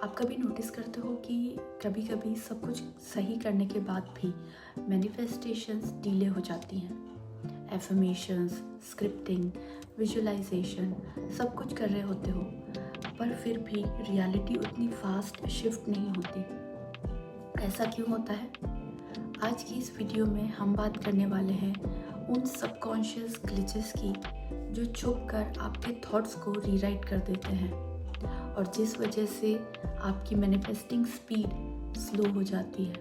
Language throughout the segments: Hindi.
आप कभी नोटिस करते हो कि कभी कभी सब कुछ सही करने के बाद भी मैनिफेस्टेशंस डिले हो जाती हैं। एफर्मेशंस, स्क्रिप्टिंग, विजुअलाइजेशन सब कुछ कर रहे होते हो, पर फिर भी रियलिटी उतनी फास्ट शिफ्ट नहीं होती। ऐसा क्यों होता है? आज की इस वीडियो में हम बात करने वाले हैं उन सबकॉन्शियस ग्लिचेस की जो छुप कर आपके थॉट्स को रीराइट कर देते हैं और जिस वजह से आपकी मैनिफेस्टिंग स्पीड स्लो हो जाती है,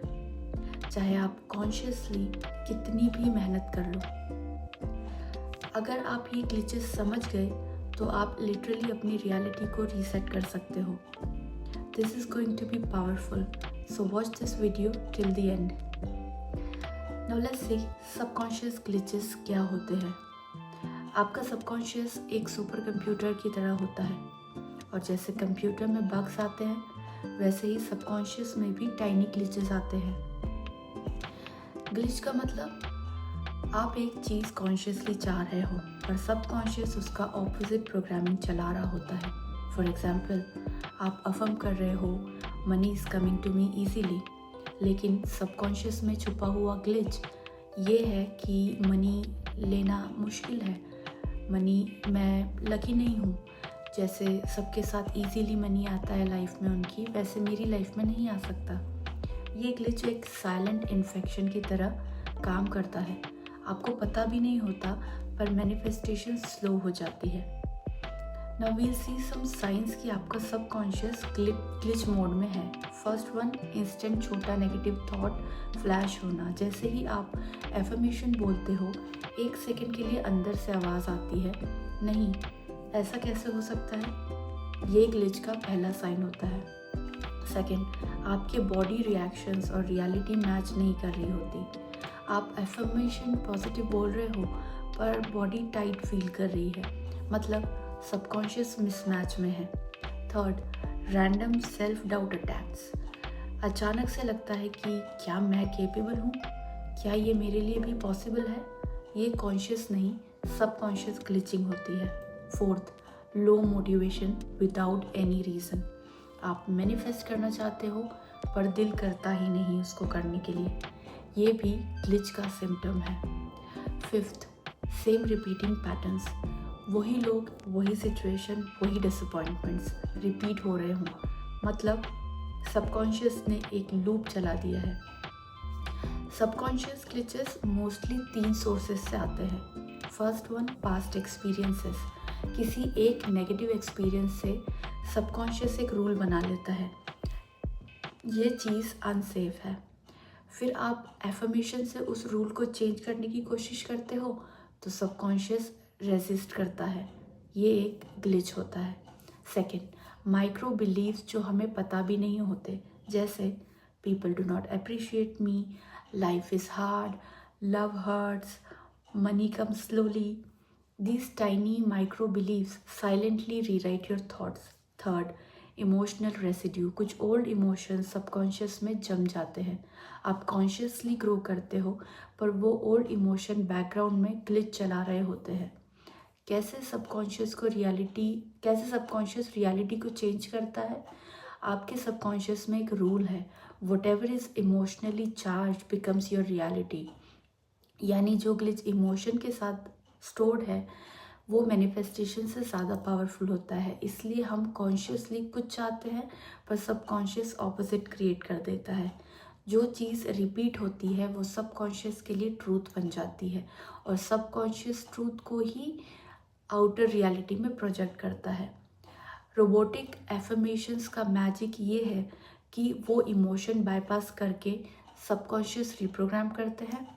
चाहे आप कॉन्शियसली कितनी भी मेहनत कर लो। अगर आप ये ग्लिचेस समझ गए तो आप लिटरली अपनी रियलिटी को रीसेट कर सकते हो। This is going to be powerful, so watch this video till the end. Now let's see subconscious glitches क्या होते हैं। आपका सबकॉन्शियस एक सुपर कंप्यूटर की तरह होता है और जैसे कंप्यूटर में बग्स आते हैं वैसे ही सबकॉन्शियस में भी टाइनी ग्लिचेस आते हैं। ग्लिच का मतलब आप एक चीज़ कॉन्शियसली चाह रहे हो पर सबकॉन्शियस उसका ऑपोजिट प्रोग्रामिंग चला रहा होता है। फॉर एग्जाम्पल, आप अफर्म कर रहे हो money is coming to me easily, लेकिन सबकॉन्शियस में छुपा हुआ ग्लिच ये है कि मनी लेना मुश्किल है, मनी मैं लकी नहीं हूँ। जैसे सबके साथ इजीली मनी आता है लाइफ में उनकी, वैसे मेरी लाइफ में नहीं आ सकता। ये ग्लिच एक साइलेंट इन्फेक्शन की तरह काम करता है। आपको पता भी नहीं होता पर मैनिफेस्टेशन स्लो हो जाती है। नाउ वील सी सम साइंस कि आपका सबकॉन्शियस ग्लिच मोड में है। फर्स्ट वन, इंस्टेंट छोटा नेगेटिव थॉट फ्लैश होना। जैसे ही आप एफर्मेशन बोलते हो, 1 सेकंड के लिए अंदर से आवाज़ आती है, नहीं ऐसा कैसे हो सकता है। ये ग्लिच का पहला साइन होता है। सेकंड, आपके बॉडी रिएक्शंस और रियलिटी मैच नहीं कर रही होती। आप एफर्मेशन पॉजिटिव बोल रहे हो पर बॉडी टाइट फील कर रही है, मतलब सबकॉन्शियस मिसमैच में है। Third, random self doubt attacks. अचानक से लगता है कि क्या मैं केपेबल हूँ, क्या ये मेरे लिए भी पॉसिबल है। ये कॉन्शियस नहीं, सबकॉन्शियस ग्लिचिंग होती है। Fourth, low motivation without any reason. आप मैनिफेस्ट करना चाहते हो पर दिल करता ही नहीं उसको करने के लिए, ये भी ग्लिच का सिम्टम है। Fifth, same repeating patterns. वही लोग, वही सिचुएशन, वही डिसअपॉइंटमेंट्स रिपीट हो रहे हों, मतलब सबकॉन्शियस ने एक लूप चला दिया है। सबकॉन्शियस ग्लिचेस मोस्टली 3 सोर्सेस से आते हैं। First one, past experiences. किसी एक नेगेटिव एक्सपीरियंस से सबकॉन्शियस एक रूल बना लेता है, ये चीज़ अनसेफ है। फिर आप एफर्मेशन से उस रूल को चेंज करने की कोशिश करते हो तो सबकॉन्शियस रेजिस्ट करता है, ये एक ग्लिच होता है। सेकंड, माइक्रो बिलीव्स जो हमें पता भी नहीं होते, जैसे people do not appreciate me, life is hard, love hurts, money comes slowly. These tiny micro beliefs silently rewrite your thoughts. Third, emotional residue. कुछ ओल्ड इमोशंस सबकॉन्शियस में जम जाते हैं। आप कॉन्शियसली ग्रो करते हो पर वो ओल्ड इमोशन बैकग्राउंड में ग्लिच चला रहे होते हैं। कैसे सबकॉन्शियस रियलिटी को चेंज करता है? आपके सबकॉन्शियस में एक रूल है, what ever is emotionally charge becomes your reality. यानी जो ग्लिच इमोशन के साथ स्टोर्ड है वो मैनिफेस्टेशन से ज़्यादा पावरफुल होता है। इसलिए हम कॉन्शियसली कुछ चाहते हैं पर सबकॉन्शियस ऑपोजिट क्रिएट कर देता है। जो चीज़ रिपीट होती है वो सबकॉन्शियस के लिए ट्रूथ बन जाती है और सबकॉन्शियस ट्रूथ को ही आउटर रियलिटी में प्रोजेक्ट करता है। रोबोटिक एफर्मेशंस का मैजिक ये है कि वो इमोशन बाईपास करके सबकॉन्शियस रिप्रोग्राम करते हैं।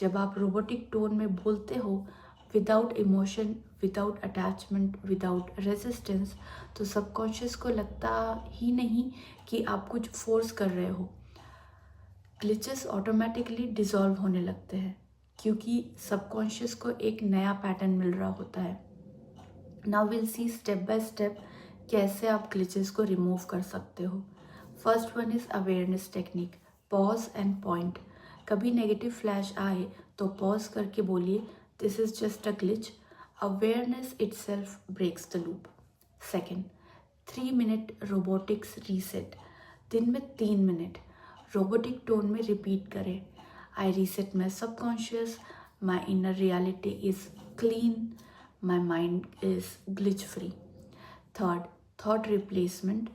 जब आप रोबोटिक टोन में बोलते हो, without emotion, without attachment, without resistance, तो सबकॉन्शियस को लगता ही नहीं कि आप कुछ फोर्स कर रहे हो। ग्लिचेस ऑटोमेटिकली डिसॉल्व होने लगते हैं क्योंकि सबकॉन्शियस को एक नया पैटर्न मिल रहा होता है। Now will see step by step कैसे आप ग्लिचेस को रिमूव कर सकते हो। First one is awareness technique, pause and point. कभी नेगेटिव फ्लैश आए तो पॉज करके बोलिए, this is just a glitch. Awareness itself breaks the loop. Second, 3 मिनट रोबोटिक्स रीसेट, दिन में 3 मिनट रोबोटिक टोन में रिपीट करें। I reset my subconscious, my inner reality is clean, my mind is glitch free. Third, thought replacement.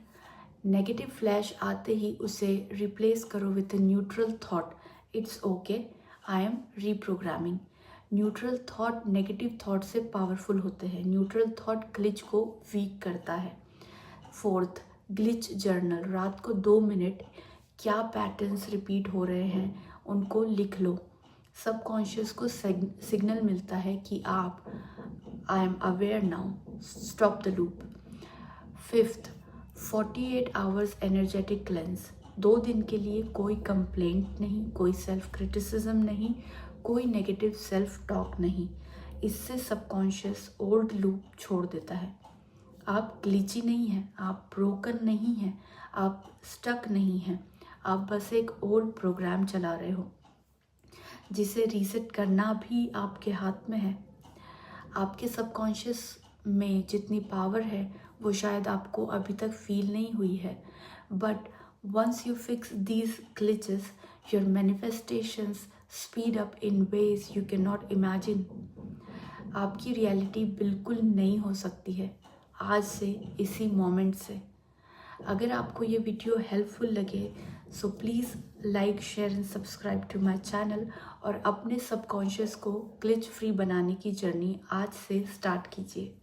Negative flash आते ही उसे रिप्लेस करो with a neutral thought. It's okay, I am reprogramming. Neutral thought negative thought से पावरफुल होते हैं। न्यूट्रल थॉट ग्लिच को वीक करता है। Fourth, glitch journal. रात को 2 मिनट क्या पैटर्न्स रिपीट हो रहे हैं उनको लिख लो। सबकॉन्शियस को सिग्नल मिलता है कि I am aware now, stop the loop. Fifth, 48 hours energetic cleanse. 2 दिन के लिए कोई कंप्लेंट नहीं, कोई सेल्फ क्रिटिसिज्म नहीं, कोई नेगेटिव सेल्फ टॉक नहीं। इससे सबकॉन्शियस ओल्ड लूप छोड़ देता है। आप ग्लिची नहीं हैं, आप ब्रोकन नहीं हैं, आप स्टक नहीं हैं, आप बस एक ओल्ड प्रोग्राम चला रहे हो जिसे रीसेट करना भी आपके हाथ में है। आपके सबकॉन्शियस में जितनी पावर है वो शायद आपको अभी तक फील नहीं हुई है, but once you fix these glitches your manifestations speed up in ways you can not imagine. आपकी रियलिटी बिल्कुल नई हो सकती है आज से, इसी मोमेंट से। अगर आपको ये वीडियो हेल्पफुल लगे so please like, share and subscribe to my channel और अपने सबकॉन्शियस को ग्लिच फ्री बनाने की जर्नी आज से स्टार्ट कीजिए।